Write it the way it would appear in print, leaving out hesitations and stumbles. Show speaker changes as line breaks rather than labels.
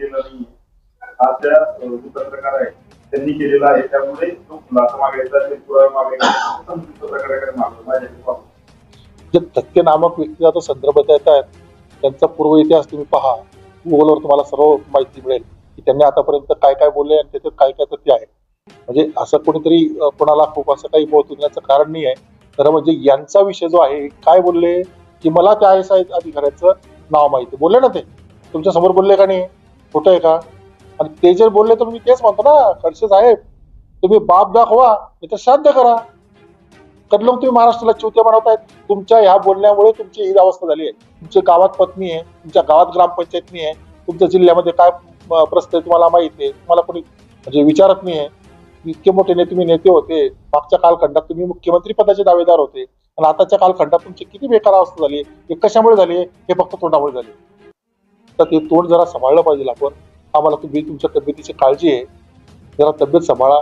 केलेलं नाही हा त्या जो पत्रकार आहे त्यांनी केलेला आहे. त्यामुळे तो खुलासा मागायचा ते पुरावे मागायचा पत्रकाराकडे मागतो.
जे धक्के नामक व्यक्तीचा तो संदर्भ देत आहेत त्यांचा पूर्व इतिहास तुम्ही पहा. गुगलवर तुम्हाला सर्व माहिती मिळेल की त्यांनी आतापर्यंत काय काय बोलले आणि त्याच्यात काय काय तथ्य आहे. म्हणजे असं कोणीतरी कोणाला खूप असं काही मत होण्याचं कारण नाही आहे. खरं म्हणजे यांचा विषय जो आहे काय बोलले की मला त्या ISI अधिकाऱ्याचं नाव माहिती बोलले ना ते तुमच्या समोर बोलले का नाही खोटं आहे का. आणि ते जर बोलले तर मी तेच म्हणतो ना खडसे साहेब तुम्ही बाप दाखवा नाही तर श्राद्ध करा. तर लोक तुम्ही महाराष्ट्राला चिवते बनवतायत. तुमच्या ह्या बोलण्यामुळे तुमची ही अवस्था झाली आहे. तुमच्या गावात पत्नी आहे, तुमच्या गावात ग्रामपंचायतनी आहे, तुमच्या जिल्ह्यामध्ये काय प्रश्न आहे तुम्हाला माहित आहे. तुम्हाला कोणी म्हणजे विचारत नाही आहे. इतके मोठे तुम्ही नेते होते मागच्या कालखंडात तुम्ही मुख्यमंत्री पदाचे दावेदार होते आणि आताच्या कालखंडात तुमची किती बेकार अवस्था झाली हे कशामुळे झाली हे फक्त तोंडामुळे झाली. तर ते तोंड जरा सांभाळलं पाहिजे आपण. आम्हाला तुम्ही तुमच्या तब्येतीची काळजी आहे जरा तब्येत सांभाळा.